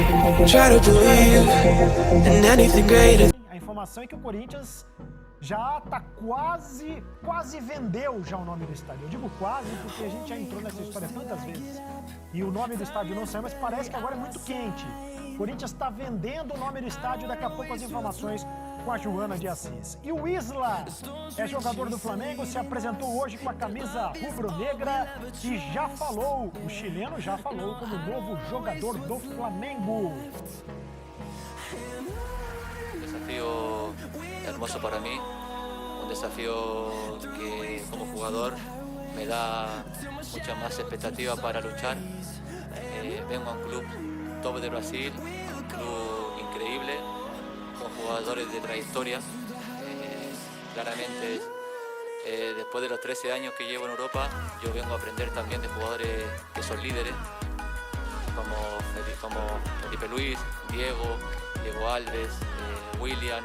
Try to believe in anything greater. A informação é que o Corinthians já tá quase vendeu já o nome do estádio. Eu digo quase porque a gente já entrou nessa história tantas vezes e o nome do estádio não saiu, mas parece que agora é muito quente. O Corinthians está vendendo o nome do estádio, daqui a pouco as informações com a Joana de Assis. E o Isla é jogador do Flamengo, se apresentou hoje com a camisa rubro-negra e já falou, o chileno já falou como novo jogador do Flamengo. Desafío hermoso para mí, un desafío que como jugador me da mucha más expectativa para luchar. Vengo a un club top de Brasil, un club increíble, con jugadores de trayectoria. Claramente, después de los 13 años que llevo en Europa, yo vengo a aprender también de jugadores que son líderes, como Felipe Luis, Diego Alves, William,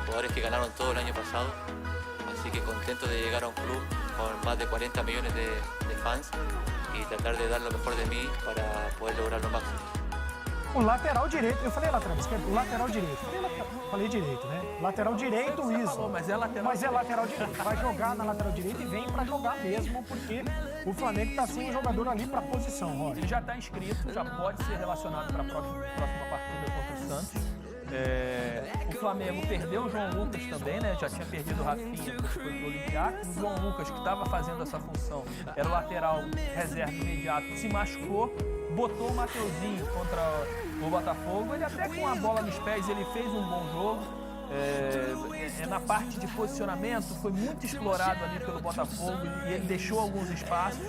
jugadores que ganaron todo el año pasado, así que contento de llegar a un club con más de 40 millones de fans y tratar de dar lo mejor de mí para poder lograr lo máximo. O lateral direito, eu falei lateral esquerdo, o lateral direito, falei direito, né? Lateral direito, o Isla. Mas é lateral. Mas é lateral direito, vai jogar na lateral direita e vem pra jogar mesmo, porque o Flamengo tá sem um jogador ali pra posição, Roger. Ele já está inscrito, já pode ser relacionado para a próxima partida contra o Santos. O Flamengo perdeu o João Lucas também, né? Já tinha perdido o Rafinha, que foi pro Olympiacos. O João Lucas, que estava fazendo essa função, era o lateral reserva imediato, se machucou, botou o Mateuzinho contra o Botafogo. Ele até com a bola nos pés, ele fez um bom jogo. Na parte de posicionamento, foi muito explorado ali pelo Botafogo e ele deixou alguns espaços.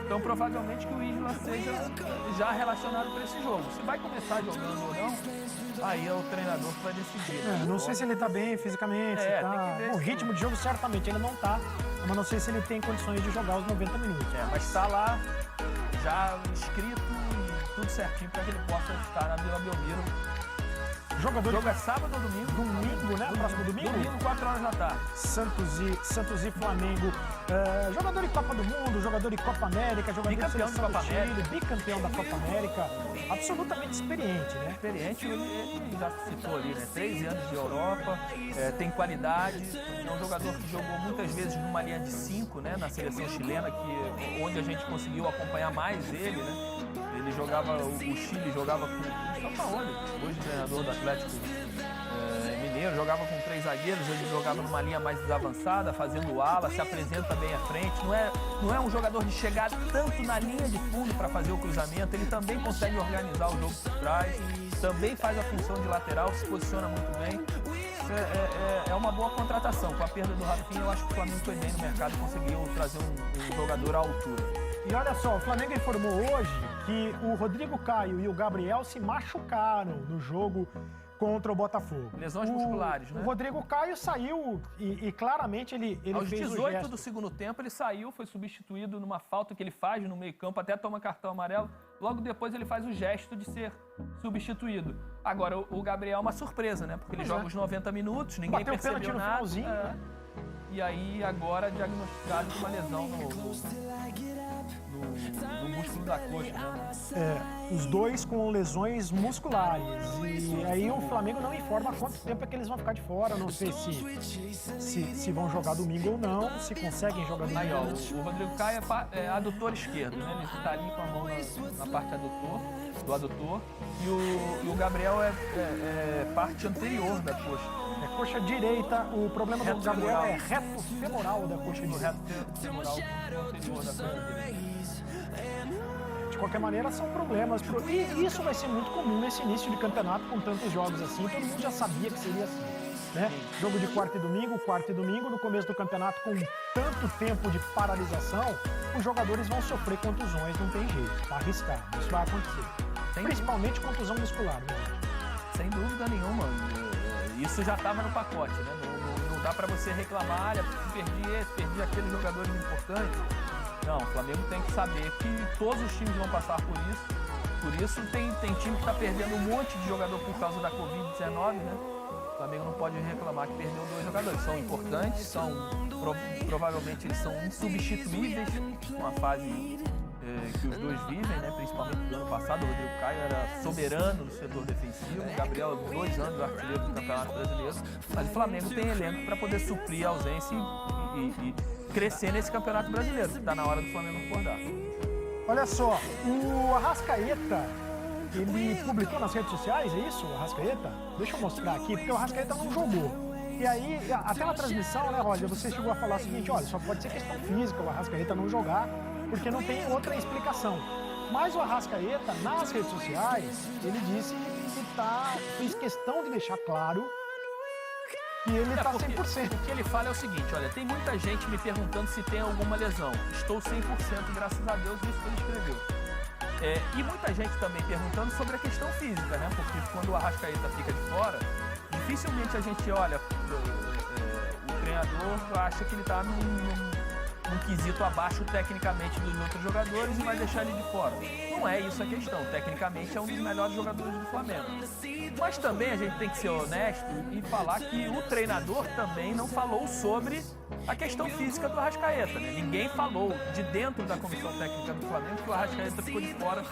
Então, provavelmente que o Isla seja já relacionado para esse jogo. Se vai começar jogando ou não, aí é o treinador que vai decidir. Não sei se ele tá bem fisicamente, o ritmo de jogo certamente ele não tá, mas não sei se ele tem condições de jogar os 90 minutos. Mas está lá, já inscrito e tudo certinho para que ele possa estar na Vila Belmiro. O jogo é sábado ou domingo? Domingo, né? Próximo domingo? Domingo, 4 horas da tarde. Santos e Flamengo. Jogador de Copa do Mundo, jogador de Copa América, jogador bicampeão de Copa América, bicampeão da Copa América. Absolutamente experiente, né? Experiente, ele já citou ali, né? 13 anos de Europa, tem qualidade. É um jogador que jogou muitas vezes numa linha de 5, né? Na seleção chilena, onde a gente conseguiu acompanhar mais ele, né? Ele jogava, o Chile jogava com o São Paulo, hoje treinador do Atlético Mineiro, jogava com 3 zagueiros, ele jogava numa linha mais desavançada, fazendo ala, se apresenta bem à frente, não é um jogador de chegar tanto na linha de fundo para fazer o cruzamento, ele também consegue organizar o jogo por trás, também faz a função de lateral, se posiciona muito bem. É uma boa contratação. Com a perda do Rafinha, eu acho que o Flamengo foi bem no mercado e conseguiu trazer um jogador à altura. E olha só, o Flamengo informou hoje que o Rodrigo Caio e o Gabriel se machucaram no jogo contra o Botafogo. Lesões musculares, né? O Rodrigo Caio saiu e claramente ele aos fez 18 o gesto. do segundo tempo, ele saiu, foi substituído numa falta que ele faz no meio-campo, até toma cartão amarelo. Logo depois ele faz o gesto de ser substituído. Agora, o Gabriel é uma surpresa, né? Porque ele joga os 90 minutos, ninguém bateu percebeu no nada. finalzinho. E aí, agora, diagnosticado com uma lesão no músculo da coxa, né? Os dois com lesões musculares. E aí o Flamengo não informa quanto tempo é que eles vão ficar de fora. Não sei se vão jogar domingo ou não, se conseguem jogar domingo. Aí, ó, o Rodrigo Caio é adutor esquerdo, né? Ele está ali com a mão na parte do adutor. E o Gabriel é parte anterior da coxa. É coxa direita, o problema do Gabriel é reto femoral da coxa direita. Reto femoral anterior da coxa direita. De qualquer maneira, são problemas. E isso vai ser muito comum nesse início de campeonato com tantos jogos assim. Todo mundo já sabia que seria assim, né? Jogo de quarta e domingo. No começo do campeonato, com tanto tempo de paralisação, os jogadores vão sofrer contusões, não tem jeito. Tá arriscado, isso vai acontecer. Principalmente contusão muscular, né? Sem dúvida nenhuma. Isso já estava no pacote, né? Não dá para você reclamar, olha, perdi aqueles jogadores importantes. Não, o Flamengo tem que saber que todos os times vão passar por isso. Por isso tem time que está perdendo um monte de jogador por causa da Covid-19, né? O Flamengo não pode reclamar que perdeu 2 jogadores. São importantes, provavelmente eles são insubstituíveis numa fase que os dois vivem, né? Principalmente do ano passado. O Rodrigo Caio era soberano no setor defensivo, o Gabriel 2 anos artilheiro do Campeonato Brasileiro, mas o Flamengo tem elenco para poder suprir a ausência e crescer nesse Campeonato Brasileiro. Está na hora do Flamengo acordar. Olha só, o Arrascaeta, ele publicou nas redes sociais, é isso, o Arrascaeta? Deixa eu mostrar aqui, porque o Arrascaeta não jogou. E aí, até na transmissão, né, Roger, você chegou a falar o seguinte, olha, só pode ser questão física o Arrascaeta não jogar, porque não tem outra explicação. Mas o Arrascaeta, nas redes sociais, ele disse que fez questão de deixar claro que ele tá 100%. O que ele fala é o seguinte, olha, tem muita gente me perguntando se tem alguma lesão. Estou 100%, graças a Deus, isso que ele escreveu. E muita gente também perguntando sobre a questão física, né? Porque quando o Arrascaeta fica de fora, dificilmente a gente olha, o treinador acha que ele está num quesito abaixo tecnicamente dos outros jogadores e vai deixar ele de fora. Não é isso a questão. Tecnicamente é um dos melhores jogadores do Flamengo. Mas também a gente tem que ser honesto e falar que o treinador também não falou sobre a questão física do Arrascaeta, né? Ninguém falou de dentro da comissão técnica do Flamengo que o Arrascaeta ficou de fora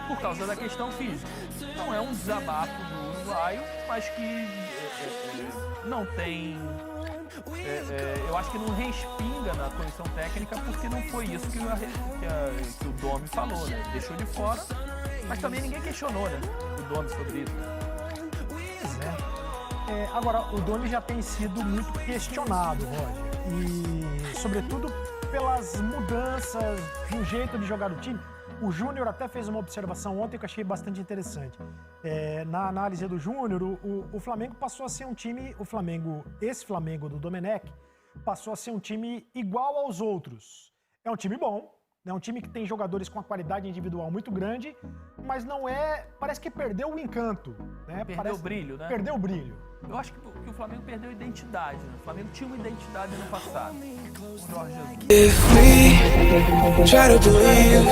por causa da questão física. Não é um desabafo do uruguaio, mas que não tem... eu acho que não respinga na comissão técnica porque não foi isso que o Domi falou, né? Deixou de fora, mas também ninguém questionou, né? O Domi sobre isso. Agora, o Domi já tem sido muito questionado, Roger, e sobretudo pelas mudanças no jeito de jogar o time. O Júnior até fez uma observação ontem que eu achei bastante interessante. Na análise do Júnior, o Flamengo passou a ser um time, esse Flamengo do Domenech, passou a ser um time igual aos outros. É um time bom, é um time que tem jogadores com uma qualidade individual muito grande, mas não é... Parece que perdeu o encanto, né? Perdeu o brilho, né? Perdeu o brilho. Eu acho que o Flamengo perdeu a identidade, né? O Flamengo tinha uma identidade no passado. O Jorge Jesus. If we try to believe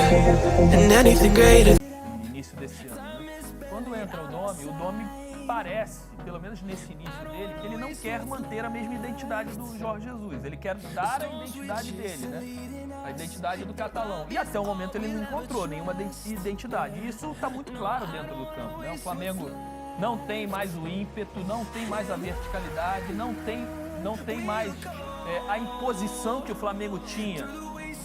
in anything greater. No início desse ano, né? Quando entra o Domi parece, pelo menos nesse início dele, que ele não quer manter a mesma identidade do Jorge Jesus. Ele quer dar a identidade dele, né? A identidade do catalão. E até o momento ele não encontrou nenhuma identidade. E isso está muito claro dentro do campo, né? O Flamengo não tem mais o ímpeto, não tem mais a verticalidade, não tem mais a imposição que o Flamengo tinha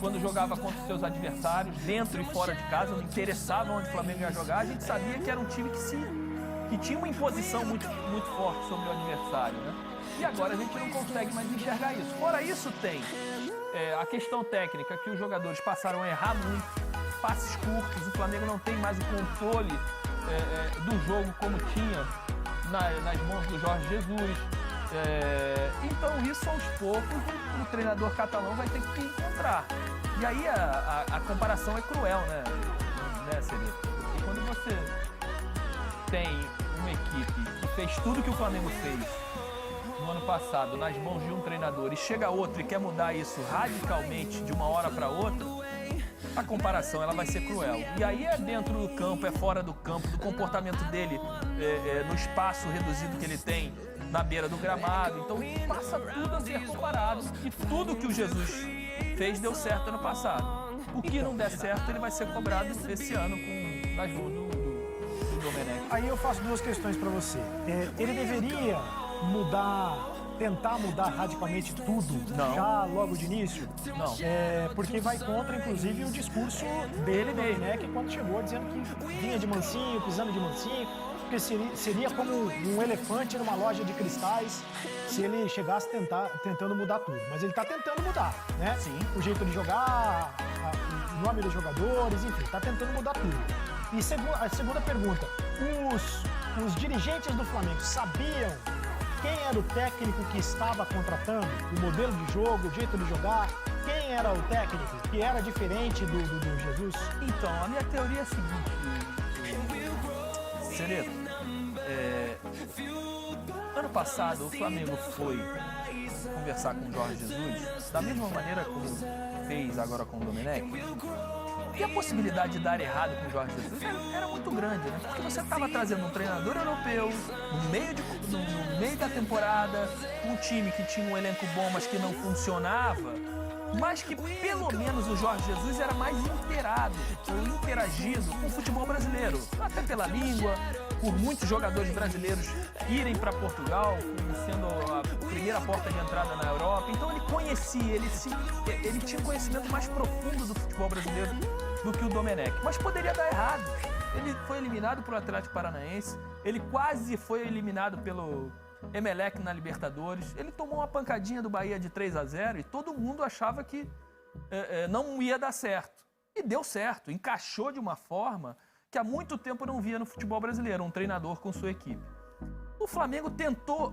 quando jogava contra os seus adversários, dentro e fora de casa. Não interessava onde o Flamengo ia jogar. A gente sabia que era um time que tinha uma imposição muito, muito forte sobre o adversário, né? E agora a gente não consegue mais enxergar isso. Fora isso, tem a questão técnica, que os jogadores passaram a errar muito, passes curtos, o Flamengo não tem mais o controle do jogo como tinha nas mãos do Jorge Jesus. Então isso aos poucos o treinador catalão vai ter que encontrar. E aí a comparação é cruel, né Sereta? Porque quando você tem uma equipe que fez tudo que o Flamengo fez no ano passado nas mãos de um treinador e chega outro e quer mudar isso radicalmente de uma hora para outra, a comparação ela vai ser cruel. E aí é dentro do campo, é fora do campo, do comportamento dele, no espaço reduzido que ele tem na beira do gramado. Então passa tudo a ser comparado, e tudo que o Jesus fez deu certo ano passado. O que não der certo, ele vai ser cobrado esse ano nas mãos do Domenech. Aí eu faço duas questões para você. Ele deveria tentar mudar radicalmente tudo, Não. já logo de início? Não. Porque vai contra, inclusive, o discurso dele mesmo, né? Que quando chegou dizendo que vinha de mansinho, pisando de mansinho, porque seria como um elefante numa loja de cristais se ele chegasse tentando mudar tudo. Mas ele está tentando mudar, né? Sim. O jeito de jogar, o nome dos jogadores, enfim, está tentando mudar tudo. E a segunda pergunta, os dirigentes do Flamengo sabiam quem era o técnico que estava contratando, o modelo de jogo, o jeito de jogar? Quem era o técnico que era diferente do Jesus? Então, a minha teoria é a seguinte, Sereta, ano passado o Flamengo foi conversar com o Jorge Jesus da mesma maneira como fez agora com o Domenech. E a possibilidade de dar errado com o Jorge Jesus era muito grande, né? Porque você estava trazendo um treinador europeu no meio da temporada, um time que tinha um elenco bom, mas que não funcionava. mas que pelo menos o Jorge Jesus era mais inteirado, ou interagido com o futebol brasileiro, até pela língua, por muitos jogadores brasileiros irem para Portugal, sendo a primeira porta de entrada na Europa. Então ele conhecia, ele tinha conhecimento mais profundo do futebol brasileiro do que o Domenech. Mas poderia dar errado. Ele foi eliminado pelo Atlético Paranaense, ele quase foi eliminado pelo Emelec na Libertadores, ele tomou uma pancadinha do Bahia de 3-0 e todo mundo achava que não ia dar certo. E deu certo, encaixou de uma forma que há muito tempo não via no futebol brasileiro, um treinador com sua equipe. O Flamengo tentou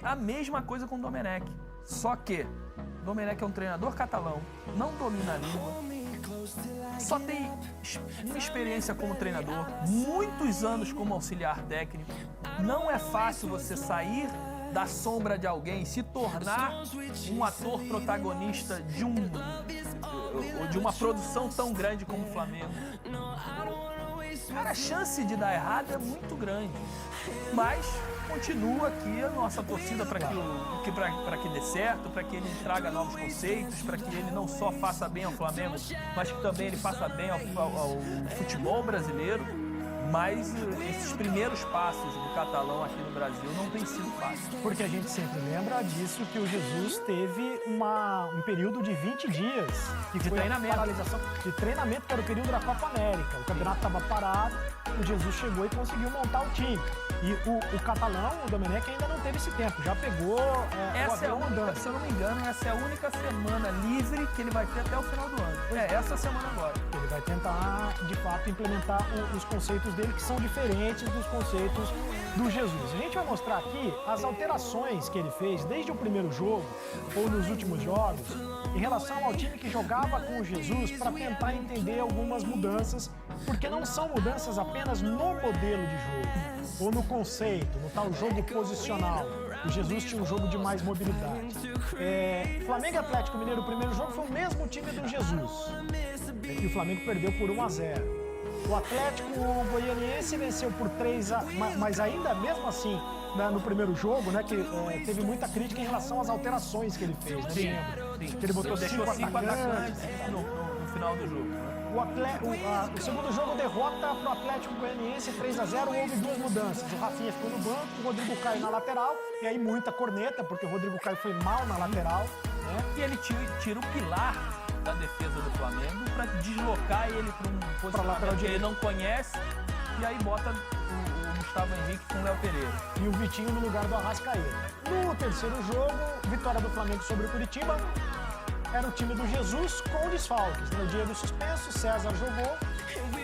a mesma coisa com o Domenech, só que o Domenech é um treinador catalão, não domina a língua, só tem uma experiência como treinador, muitos anos como auxiliar técnico. Não é fácil você sair da sombra de alguém, se tornar um ator protagonista de uma produção tão grande como o Flamengo. Cara, a chance de dar errado é muito grande. Mas continua aqui a nossa torcida para que dê certo, para que ele traga novos conceitos, para que ele não só faça bem ao Flamengo, mas que também ele faça bem ao futebol brasileiro. Mas esses primeiros passos do catalão aqui no Brasil não tem sido fácil. Porque a gente sempre lembra disso, que o Jesus teve um período de 20 dias que de foi treinamento. A paralisação de treinamento, que era o período da Copa América. O campeonato estava parado, o Jesus chegou e conseguiu montar o time. E o catalão, o Domenech, ainda não teve esse tempo, já pegou essa o avião andando. Se eu não me engano, essa é a única semana livre que ele vai ter até o final do ano. Essa semana agora. Ele vai tentar, de fato, implementar os conceitos dele, que são diferentes dos conceitos do Jesus. A gente vai mostrar aqui as alterações que ele fez desde o primeiro jogo, ou nos últimos jogos, em relação ao time que jogava com o Jesus, para tentar entender algumas mudanças, porque não são mudanças apenas no modelo de jogo, ou no conceito, no tal jogo posicional. O Jesus tinha um jogo de mais mobilidade. Flamengo e Atlético Mineiro, o primeiro jogo foi o mesmo time do Jesus. E o Flamengo perdeu por 1-0. O Atlético Goianiense venceu por 3-1, mas ainda mesmo assim, né, no primeiro jogo, né, que teve muita crítica em relação às alterações que ele fez, né? Sim. Que ele botou Deixou 5 atacantes no final do jogo. O segundo jogo, derrota para o Atlético Goianiense 3-0, houve duas mudanças. O Rafinha ficou no banco, o Rodrigo Caio na lateral, e aí muita corneta, porque o Rodrigo Caio foi mal na lateral, né? E ele tira o pilar da defesa do Flamengo para deslocar ele para um posicionamento que ele não conhece, e aí bota o Gustavo Henrique com o Léo Pereira. E o Vitinho no lugar do Arrascaeta. No terceiro jogo, vitória do Flamengo sobre o Curitiba. Era o time do Jesus com desfalques. No dia do suspenso, César jogou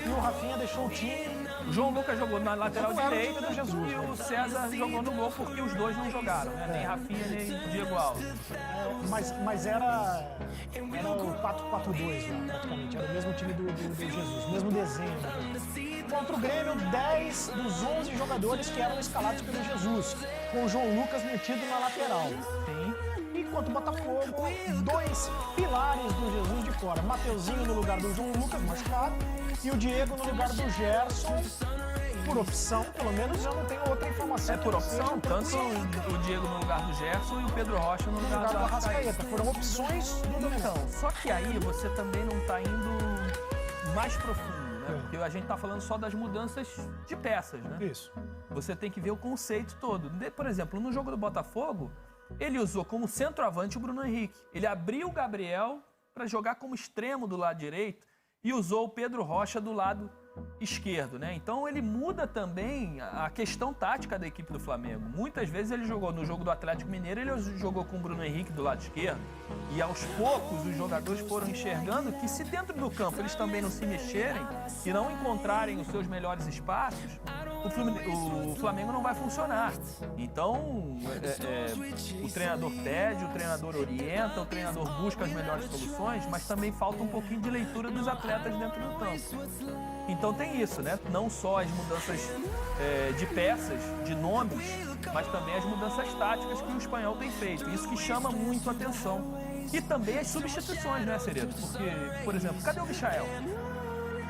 e o Rafinha deixou o time. O João Lucas jogou na lateral direita do Jesus, e o César jogou no gol porque os dois não jogaram, né? Nem Rafinha, nem Diego Alves. Mas era o 4-4-2 lá, praticamente. Era o mesmo time do Jesus, o mesmo desenho. Contra o Grêmio, 10 dos 11 jogadores que eram escalados pelo Jesus, com o João Lucas metido na lateral. Sim. E contra o Botafogo, 2 pilares do Jesus de fora. Mateuzinho no lugar do João Lucas, machucado, e o Diego no lugar do Gerson. Por opção, pelo menos, já não tenho outra informação. Por opção, tanto o Diego no lugar do Gerson e o Pedro Rocha no lugar do Arrascaeta. Foram opções do Domenech. Então, só que aí você também não está indo mais profundo, né? Porque a gente está falando só das mudanças de peças, né? Isso. Você tem que ver o conceito todo. Por exemplo, no jogo do Botafogo, ele usou como centroavante o Bruno Henrique. Ele abriu o Gabriel para jogar como extremo do lado direito e usou o Pedro Rocha do lado esquerdo, né? Então ele muda também a questão tática da equipe do Flamengo. Muitas vezes ele jogou no jogo do Atlético Mineiro, ele jogou com o Bruno Henrique do lado esquerdo. E aos poucos os jogadores foram enxergando que se dentro do campo eles também não se mexerem e não encontrarem os seus melhores espaços, o Flamengo não vai funcionar. Então, o treinador pede, o treinador orienta, o treinador busca as melhores soluções, mas também falta um pouquinho de leitura dos atletas dentro do campo. Então tem isso, né? Não só as mudanças de peças, de nomes, mas também as mudanças táticas que o espanhol tem feito. Isso que chama muito a atenção. E também as substituições, né, Ceredo? Porque, por exemplo, cadê o Michael?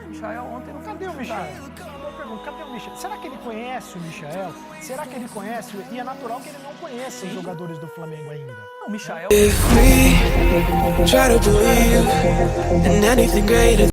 O Michael ontem não Cadê o Michael? Eu pergunto, cadê o Michael? Será que ele conhece o Michael? Será que ele conhece? E é natural que ele não conheça os jogadores do Flamengo ainda. Não, o Michael... If we try to believe in anything greater